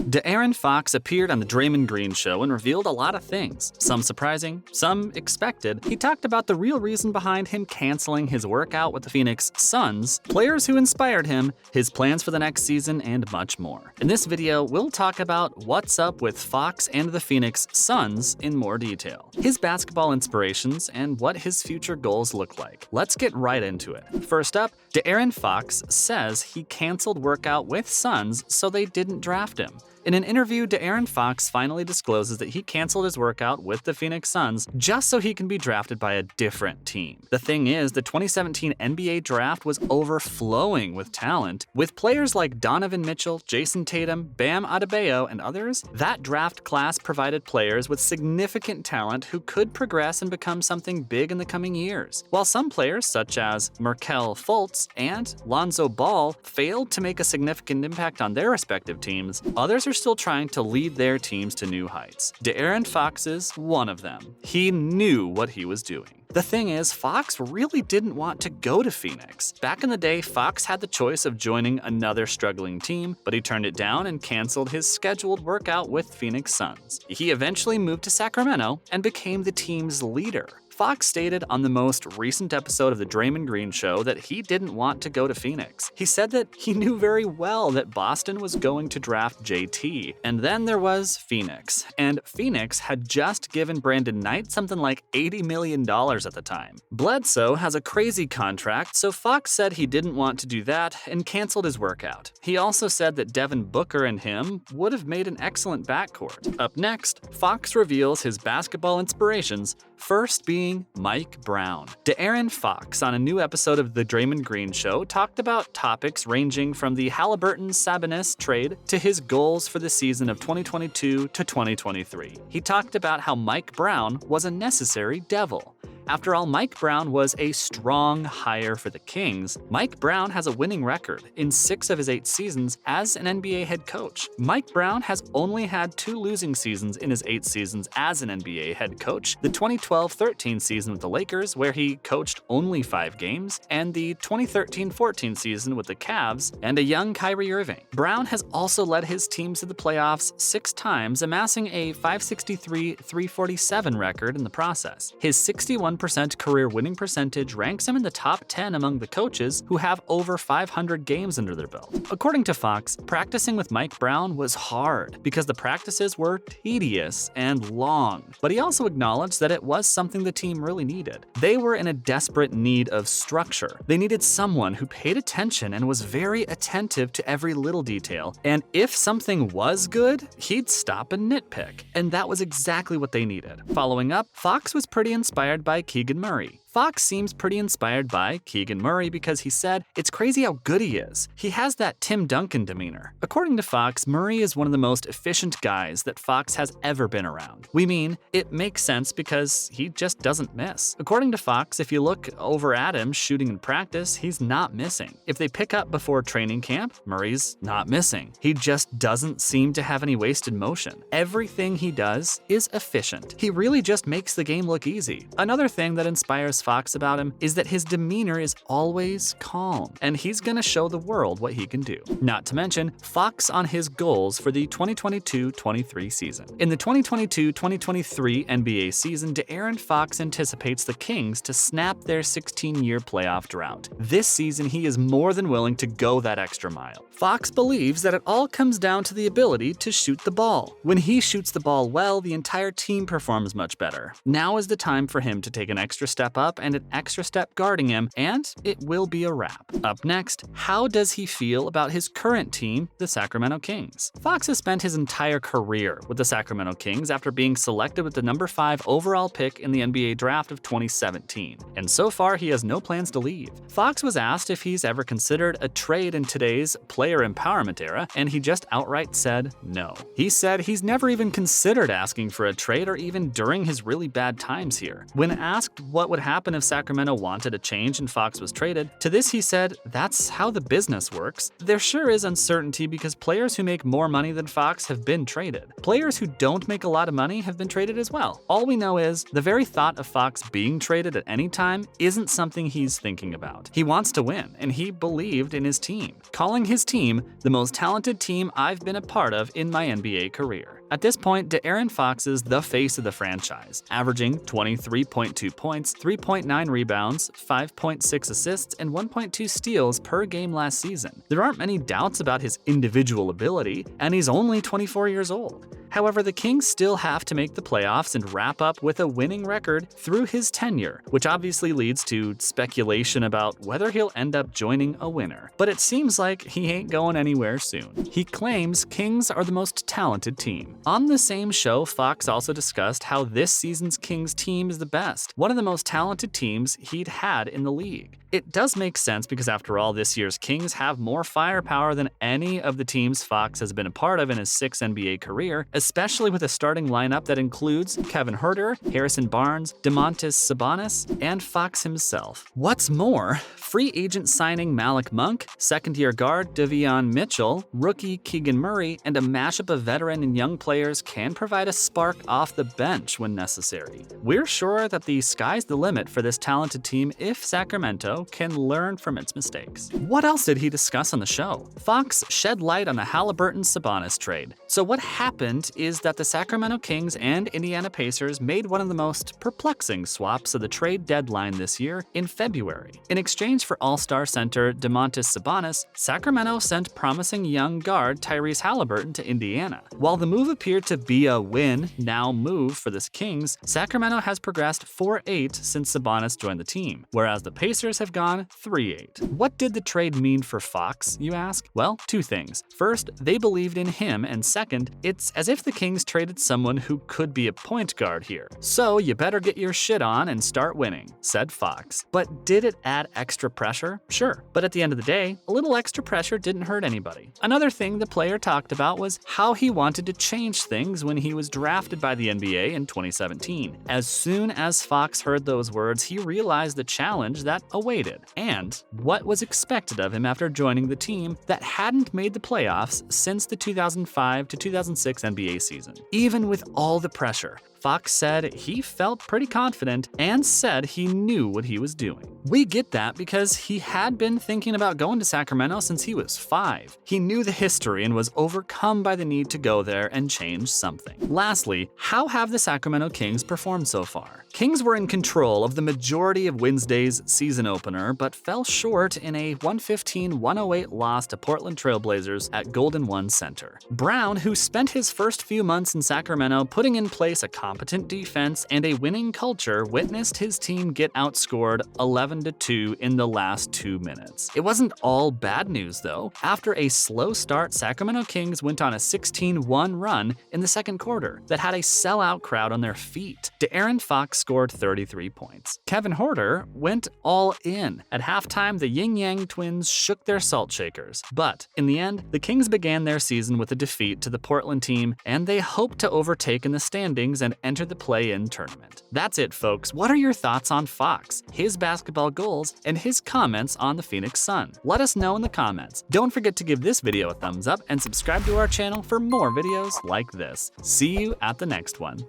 De'Aaron Fox appeared on the Draymond Green Show and revealed a lot of things, some surprising, some expected. He talked about the real reason behind him canceling his workout with the Phoenix Suns, players who inspired him, his plans for the next season, and much more. In this video, we'll talk about what's up with Fox and the Phoenix Suns in more detail, his basketball inspirations, and what his future goals look like. Let's get right into it. First up, De'Aaron Fox says he canceled workout with Suns so they didn't draft him. In an interview, De'Aaron Fox finally discloses that he canceled his workout with the Phoenix Suns just so he can be drafted by a different team. The thing is, the 2017 NBA draft was overflowing with talent. With players like Donovan Mitchell, Jayson Tatum, Bam Adebayo, and others, that draft class provided players with significant talent who could progress and become something big in the coming years. While some players, such as Markelle, Fultz, and Lonzo Ball, failed to make a significant impact on their respective teams, others are still trying to lead their teams to new heights. De'Aaron Fox is one of them. He knew what he was doing. The thing is, Fox really didn't want to go to Phoenix. Back in the day, Fox had the choice of joining another struggling team, but he turned it down and canceled his scheduled workout with Phoenix Suns. He eventually moved to Sacramento and became the team's leader. Fox stated on the most recent episode of the Draymond Green Show that he didn't want to go to Phoenix. He said that he knew very well that Boston was going to draft JT, and then there was Phoenix. And Phoenix had just given Brandon Knight something like $80 million at the time. Bledsoe has a crazy contract, so Fox said he didn't want to do that and canceled his workout. He also said that Devin Booker and him would have made an excellent backcourt. Up next, Fox reveals his basketball inspirations, first being Mike Brown. De'Aaron Fox, on a new episode of the Draymond Green Show, talked about topics ranging from the Halliburton-Sabonis trade to his goals for the season of 2022 to 2023. He talked about how Mike Brown was a necessary devil. After all, Mike Brown was a strong hire for the Kings. Mike Brown has a winning record in 6 of his 8 seasons as an NBA head coach. Mike Brown has only had 2 losing seasons in his 8 seasons as an NBA head coach: the 2012-13 season with the Lakers, where he coached only 5 games, and the 2013-14 season with the Cavs and a young Kyrie Irving. Brown has also led his teams to the playoffs 6 times, amassing a 563-347 record in the process. His 61% career winning percentage ranks him in the top 10 among the coaches who have over 500 games under their belt. According to Fox, practicing with Mike Brown was hard because the practices were tedious and long, but he also acknowledged that it was something the team really needed. They were in a desperate need of structure. They needed someone who paid attention and was very attentive to every little detail, and if something was good, he'd stop and nitpick, and that was exactly what they needed. Following up, Fox was pretty inspired by Keegan Murray. Fox seems pretty inspired by Keegan Murray because he said, "It's crazy how good he is. He has that Tim Duncan demeanor." According to Fox, Murray is one of the most efficient guys that Fox has ever been around. We mean, it makes sense because he just doesn't miss. According to Fox, if you look over at him shooting in practice, he's not missing. If they pick up before training camp, Murray's not missing. He just doesn't seem to have any wasted motion. Everything he does is efficient. He really just makes the game look easy. Another thing that inspires Fox about him is that his demeanor is always calm, and he's gonna show the world what he can do. Not to mention, Fox on his goals for the 2022-23 season. In the 2022-2023 NBA season, De'Aaron Fox anticipates the Kings to snap their 16-year playoff drought. This season, he is more than willing to go that extra mile. Fox believes that it all comes down to the ability to shoot the ball. When he shoots the ball well, the entire team performs much better. Now is the time for him to take an extra step up and an extra step guarding him, and it will be a wrap. Up next, how does he feel about his current team, the Sacramento Kings? Fox has spent his entire career with the Sacramento Kings after being selected with the number 5 overall pick in the NBA draft of 2017, and so far he has no plans to leave. Fox was asked if he's ever considered a trade in today's player empowerment era, and he just outright said no. He said he's never even considered asking for a trade or even during his really bad times here. When asked what would happen happen if Sacramento wanted a change and Fox was traded? To this he said, "That's how the business works. There sure is uncertainty because players who make more money than Fox have been traded. Players who don't make a lot of money have been traded as well. All we know is the very thought of Fox being traded at any time isn't something he's thinking about. He wants to win, and he believed in his team, calling his team the most talented team I've been a part of in my NBA career." At this point, De'Aaron Fox is the face of the franchise, averaging 23.2 points, 3.9 rebounds, 5.6 assists, and 1.2 steals per game last season. There aren't many doubts about his individual ability, and he's only 24 years old. However, the Kings still have to make the playoffs and wrap up with a winning record through his tenure, which obviously leads to speculation about whether he'll end up joining a winner. But it seems like he ain't going anywhere soon. He claims Kings are the most talented team. On the same show, Fox also discussed how this season's Kings team is the best, one of the most talented teams he'd had in the league. It does make sense because after all, this year's Kings have more firepower than any of the teams Fox has been a part of in his 6 NBA career, especially with a starting lineup that includes Kevin Huerter, Harrison Barnes, Domantas Sabonis, and Fox himself. What's more, free agent signing Malik Monk, second-year guard Donovan Mitchell, rookie Keegan Murray, and a mashup of veteran and young players can provide a spark off the bench when necessary. We're sure that the sky's the limit for this talented team if Sacramento can learn from its mistakes. What else did he discuss on the show? Fox shed light on the Halliburton-Sabonis trade. So what happened is that the Sacramento Kings and Indiana Pacers made one of the most perplexing swaps of the trade deadline this year in February. In exchange for All-Star center Domantas Sabonis, Sacramento sent promising young guard Tyrese Halliburton to Indiana. While the move appeared to be a win-now move for the Kings, Sacramento has progressed 4-8 since Sabonis joined the team, whereas the Pacers have gone 3-8. What did the trade mean for Fox, you ask? Well, two things. First, they believed in him, and second, it's as if the Kings traded someone who could be a point guard here. So you better get your shit on and start winning, said Fox. But did it add extra pressure? Sure. But at the end of the day, a little extra pressure didn't hurt anybody. Another thing the player talked about was how he wanted to change things when he was drafted by the NBA in 2017. As soon as Fox heard those words, he realized the challenge that awaited and what was expected of him after joining the team that hadn't made the playoffs since the 2005 to 2006 NBA season. Even with all the pressure, Fox said he felt pretty confident and said he knew what he was doing. We get that because he had been thinking about going to Sacramento since he was 5. He knew the history and was overcome by the need to go there and change something. Lastly, how have the Sacramento Kings performed so far? Kings were in control of the majority of Wednesday's season opener, but fell short in a 115-108 loss to Portland Trailblazers at Golden One Center. Brown, who spent his first few months in Sacramento putting in place a competent defense and a winning culture, witnessed his team get outscored 11-2 in the last 2 minutes. It wasn't all bad news though. After a slow start, Sacramento Kings went on a 16-1 run in the second quarter that had a sellout crowd on their feet. De'Aaron Fox scored 33 points. Kevin Huerter went all in. At halftime, the Yin Yang twins shook their salt shakers. But in the end, the Kings began their season with a defeat to the Portland team, and they hoped to overtake in the standings and enter the play-in tournament. That's it, folks. What are your thoughts on Fox, his basketball goals, and his comments on the Phoenix Sun? Let us know in the comments. Don't forget to give this video a thumbs up and subscribe to our channel for more videos like this. See you at the next one.